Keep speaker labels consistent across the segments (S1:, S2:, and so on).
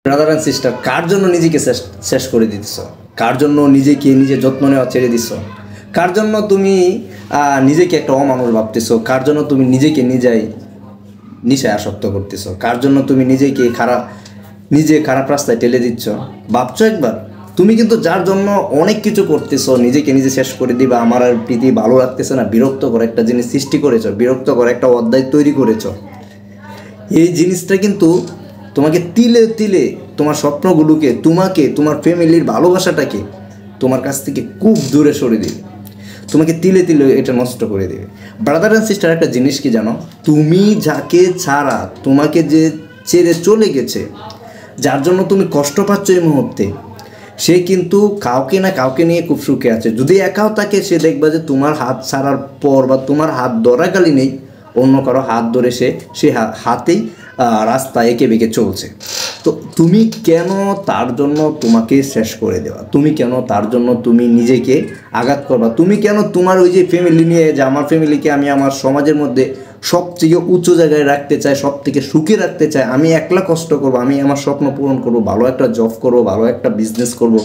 S1: Brother and sister, কার জন্য নিজেকে শেষ করে দিতেছ? কার জন্য নিজেকে নিজে যত্ন নেওয়া ছেড়ে দিচ্ছ? কার জন্য তুমি নিজেকে একটা অমানুষ ভাবতেছো? কার জন্য তুমি নিজেকে নেশায় আসক্ত করতেছো? কার জন্য তুমি নিজে খারাপ রাস্তায় ঠেলে দিচ্ছ? ভাবছো একবার? তুমি কিন্তু যার জন্য অনেক কিছু করতেছো, নিজেকে নিজে শেষ করে দিবা, আমার আর পৃথিবী ভালো লাগতেছে না, বিরক্তকর একটা জিনিস সৃষ্টি করেছো, বিরক্তকর একটা অধ্যায় তৈরি করেছো। এই জিনিসটা কিন্তু তোমাকে তিলে তিলে তোমার স্বপ্নগুলোকে, তোমার ফ্যামিলির ভালোবাসাটাকে তোমার কাছ থেকে খুব দূরে সরে দেবে, তোমাকে তিলে তিলে এটা নষ্ট করে দেবে। ব্রাদার অ্যান্ড সিস্টার, একটা জিনিস কি জানো? তুমি যাকে ছাড়া, তোমাকে যে ছেড়ে চলে গেছে, যার জন্য তুমি কষ্ট পাচ্ছ এই মুহূর্তে, সে কিন্তু কাউকে না কাউকে নিয়ে খুব সুখে আছে। যদি একাও থাকে, সে দেখবা যে তোমার হাত ছাড়ার পর বা তোমার হাত ধরাকালীনই নেই, অন্য কারো হাত ধরে সে হাতেই রাস্তা এঁকে বেঁকে চলছে। তো তুমি কেন তার জন্য তোমাকে শেষ করে দেওয়া? তুমি কেন তার জন্য তুমি নিজেকে আঘাত করবা? তুমি কেন তোমার ওই যে ফ্যামিলি নিয়ে, যে আমার ফ্যামিলিকে আমি আমার সমাজের মধ্যে সবথেকে উঁচু জায়গায় রাখতে চাই, সব থেকে সুখে রাখতে চাই, আমি একলা কষ্ট করব, আমি আমার স্বপ্ন পূরণ করব, ভালো একটা জব করব, ভালো একটা বিজনেস করব,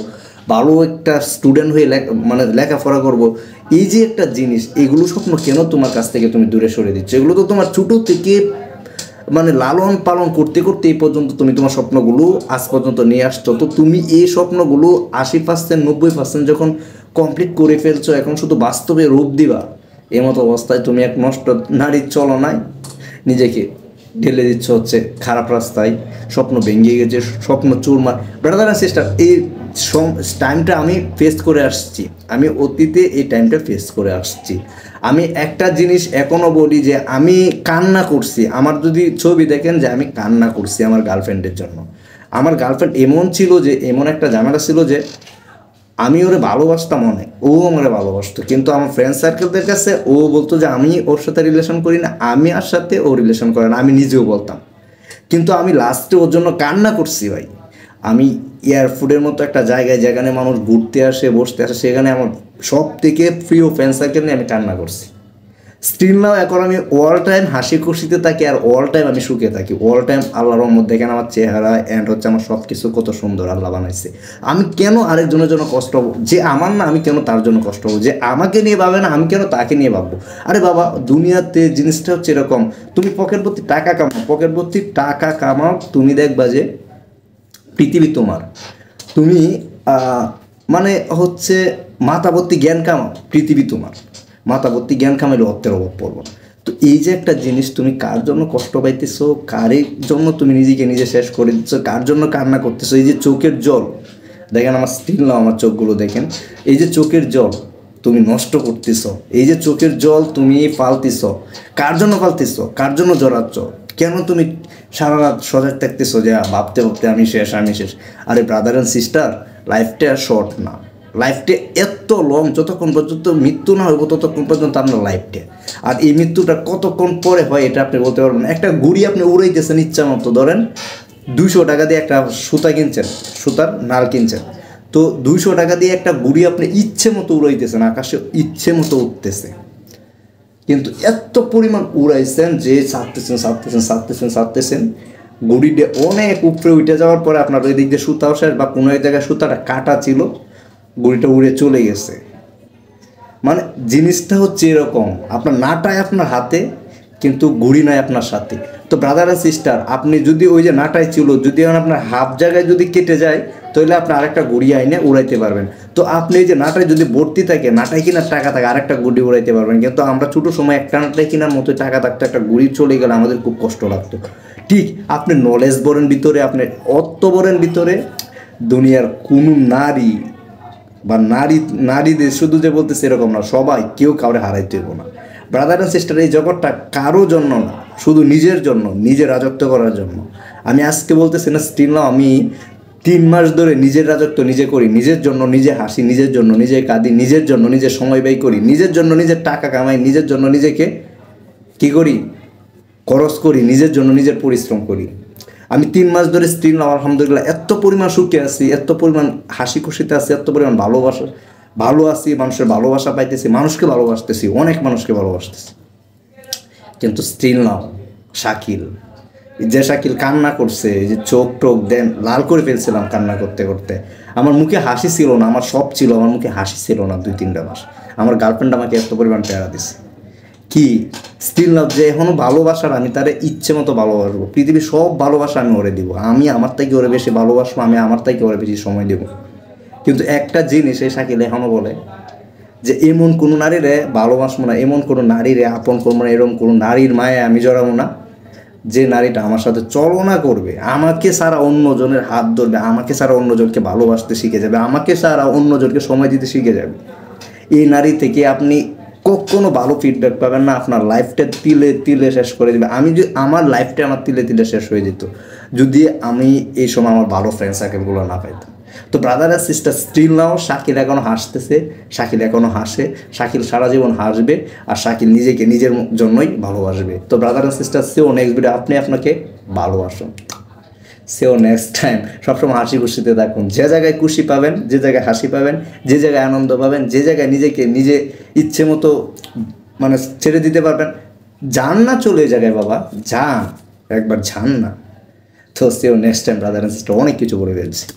S1: ভালো একটা স্টুডেন্ট হয়ে লেখাপড়া করব, এই যে একটা জিনিস, এগুলো স্বপ্ন কেন তোমার কাছ থেকে তুমি দূরে সরে দিচ্ছ? এগুলো তো তোমার ছোটো থেকে লালন পালন করতে করতে এই পর্যন্ত তুমি তোমার স্বপ্নগুলো আজ পর্যন্ত নিয়ে আসছো। তো তুমি এই স্বপ্নগুলো 80% 90% যখন কমপ্লিট করে ফেলছো, এখন শুধু বাস্তবে রূপ দিবা, এমতো অবস্থায় তুমি এক নষ্ট নারীর চলনায় নিজেকে ঢেলে দিচ্ছ হচ্ছে খারাপ রাস্তায়। স্বপ্ন ভেঙে গেছে, স্বপ্ন চুরমার। ব্রাদার অ্যান্ড সিস্টার, এই টাইমটা আমি ফেস করে আসছি, আমি অতীতে এই টাইমটা ফেস করে আসছি। আমি একটা জিনিস এখনও বলি যে আমি কান্না করছি। আমার যদি ছবি দেখেন, যে আমি কান্না করছি আমার গার্লফ্রেন্ডের জন্য। আমার গার্লফ্রেন্ড এমন ছিল, যে এমন একটা ঝামেলা ছিল, যে আমি ওরে ভালোবাসতাম অনেক, ও আমারে ভালোবাসতো, কিন্তু আমার ফ্রেন্ড সার্কেলদের কাছে ও বলতো যে আমি ওর সাথে রিলেশন করি না, আমি আর সাথে ও রিলেশন করে না, আমি নিজেও বলতাম। কিন্তু আমি লাস্টে ওর জন্য কান্না করছি ভাই। আমি এয়ারফুডের মতো একটা জায়গায়, যেখানে মানুষ ঘুরতে আসে, বসতে আসে, সেখানে আমার সব থেকে প্রিয় ফ্রেন্ড সার্কেল নিয়ে আমি কান্না করছি। স্টিল নাও এখন আমি অল টাইম হাসি খুশিতে থাকি, আর অল টাইম আমি সুখে থাকি, অল টাইম আল্লাহর রহমত। দেখেন আমার চেহারা অ্যান্ড হচ্ছে আমার সব কিছু কত সুন্দর আল্লাহ বানাইছে। আমি কেন আরেকজনের জন্য কষ্ট হবো? যে আমার না, আমি কেন তার জন্য কষ্ট হবো? যে আমাকে নিয়ে ভাবে না, আমি কেন তাকে নিয়ে ভাববো? আরে বাবা, দুনিয়াতে জিনিসটা হচ্ছে এরকম, তুমি পকেট ভর্তি টাকা কামাও, তুমি দেখবা যে পৃথিবী তোমার। তুমি হচ্ছে মাথা ভর্তি জ্ঞান কামাও, পৃথিবী তোমার। মাথা ভর্তি জ্ঞান কামাইলে অর্থের অভাব পড়বো না। তো এই যে একটা জিনিস, তুমি কার জন্য কষ্ট পাইতেছো, কারের জন্য তুমি নিজেকে নিজে শেষ করে দিচ্ছ, কার জন্য কান্না করতেছো? এই যে চোখের জল, দেখেন আমার স্টিল নাও আমার চোখগুলো দেখেন, এই যে চোখের জল তুমি নষ্ট করতেছ, এই যে চোখের জল তুমি ফালতেছ, কার জন্য ফালতেছ? কার জন্য জড়াচ্ছ? কেন তুমি সারা রাত সজাগ থাকতেছো যে ভাবতে ভাবতে আমি শেষ, আমি শেষ? আরে ব্রাদার অ্যান্ড সিস্টার, লাইফটা শর্ট না, লাইফটা এত লং। যতক্ষণ পর্যন্ত মৃত্যু না হইব, ততক্ষণ পর্যন্ত আপনার লাইফটা। আর এই মৃত্যুটা কতক্ষণ পরে হয় এটা আপনি বলতে পারবেন না। একটা ঘুড়ি আপনি উড়াইতেছেন ইচ্ছা মতো, ধরেন 200 টাকা দিয়ে একটা সুতা কিনছেন, সুতার নাল কিনছেন, তো 200 টাকা দিয়ে একটা ঘুড়ি আপনি ইচ্ছে মতো উড়াইতেছেন, আকাশে ইচ্ছে মতো উঠতেছে, কিন্তু এত পরিমাণ উড়াইছেন যে ছাড়তেছেন, ঘুড়িটা অনেক উপরে উঠে যাওয়ার পরে আপনার ওই দিক দিয়ে সুতাও শেষ, বা কোনো এক জায়গায় সুতাটা কাটা ছিল, ঘুড়িটা উড়ে চলে গেছে। জিনিসটা হচ্ছে এরকম, আপনার নাটায় আপনার হাতে, কিন্তু ঘুড়ি নাই আপনার সাথে। তো ব্রাদার অ্যান্ড সিস্টার, আপনি যদি ওই যে নাটায় ছিল, যদি আপনার হাফ জায়গায় যদি কেটে যায়, তাহলে আপনি আরেকটা ঘুড়ি আইনে উড়াইতে পারবেন। তো আপনি এই যে নাটায় যদি ভর্তি থাকে, নাটায় কিনার টাকা থাকে, আরেকটা ঘুড়ি উড়াইতে পারবেন। কিন্তু আমরা ছোটো সময় একটা নাটায় কেনার মতো টাকা থাকতো, একটা ঘুড়ি চলে গেলে আমাদের খুব কষ্ট লাগতো। ঠিক আপনি নলেজ বলেন ভিতরে, আপনি অর্থ বলেন ভিতরে, দুনিয়ার কোনো নারী বা নারীদের শুধু যে বলতেছে এরকম না, সবাই, কেউ কাউরে হারাইতে হইব না। ব্রাদার অ্যান্ড সিস্টার, এই জগৎটা কারো জন্য না, শুধু নিজের জন্য, নিজের রাজত্ব করার জন্য। আমি আজকে বলতেছি না, স্টিল নাও আমি 3 মাস ধরে নিজের রাজত্ব নিজে করি, নিজের জন্য নিজে হাসি, নিজের জন্য নিজে কাঁদি, নিজের জন্য নিজে সময় ব্যয় করি, নিজের জন্য নিজের টাকা কামাই, নিজের জন্য নিজেকে কী করি, খরচ করি, নিজের জন্য নিজের পরিশ্রম করি। আমি 3 মাস ধরে স্টিল নাও আলহামদুলিল্লাহ এত পরিমাণ সুখে আছি, এত পরিমাণ হাসি খুশিতে আছি, এত পরিমাণ ভালো আছি, মানুষের ভালোবাসা পাইতেছি, মানুষকে ভালোবাসতেছি, অনেক মানুষকে ভালোবাসতেছি। কিন্তু স্টিল নাও শাকিল, যে শাকিল কান্না করছে, যে চোখ টোক দেন লাল করে ফেলছিলাম কান্না করতে করতে, আমার মুখে হাসি ছিল না, আমার সব ছিল, আমার মুখে হাসি ছিল না 2-3টা মাস। আমার গার্লফ্রেন্ড আমাকে এত পরিমাণ প্যারা দিছে। কি স্টিল লাভ, যে এখনো ভালোবাসার, আমি তারে ইচ্ছে মতো ভালোবাসবো, পৃথিবীর সব ভালোবাসা আমি ওরে দিব, আমি আমার থেকে ওরে বেশি ভালোবাসবো, আমি আমার থেকে ওরে বেশি সময় দেব। কিন্তু একটা জিনিস এই শাকিল এখনো বলে যে এমন কোনো নারীরে ভালোবাসবো না, এমন কোনো নারীরে আপন করবো না, এরকম কোনো নারীর মায়ে আমি জড়াবো না যে নারীটা আমার সাথে চলনা করবে, আমাকে ছাড়া অন্যজনের হাত ধরবে, আমাকে ছাড়া অন্যজনকে ভালোবাসতে শিখে যাবে, আমাকে ছাড়া অন্যজনকে সময় দিতে শিখে যাবে। এই নারী থেকে আপনি কখনো ভালো ফিডব্যাক পাবেন না, আপনার লাইফটা তিলে তিলে শেষ করে দেবে। আমি যদি আমার লাইফটা আমার তিলে তিলে শেষ হয়ে যেত যদি আমি এই সময় আমার ভালো ফ্রেন্ড সার্কেলগুলো না পাইতাম। তো ব্রাদার আর সিস্টার, স্টিল নাও শাকিল এখনও হাসতেছে, শাকিল এখনও হাসে, শাকিল সারা জীবন হাসবে, আর শাকিল নিজেকে নিজের জন্যই ভালোবাসবে। তো ব্রাদার আর সিস্টার, সেও নেক্সট ভিডিও আপনি আপনাকে ভালোবাসুন, সেও নেক্সট টাইম সবসময় হাসি খুশিতে থাকুন। যে জায়গায় খুশি পাবেন, যে জায়গায় হাসি পাবেন, যে জায়গায় আনন্দ পাবেন, যে জায়গায় নিজেকে নিজে ইচ্ছে মতো মানে ছেড়ে দিতে পারবেন, যান না চলে এই জায়গায় বাবা, যান একবার, যান না। তো সেও next time brother and sister অনেক কিছু বলে ফেলছি।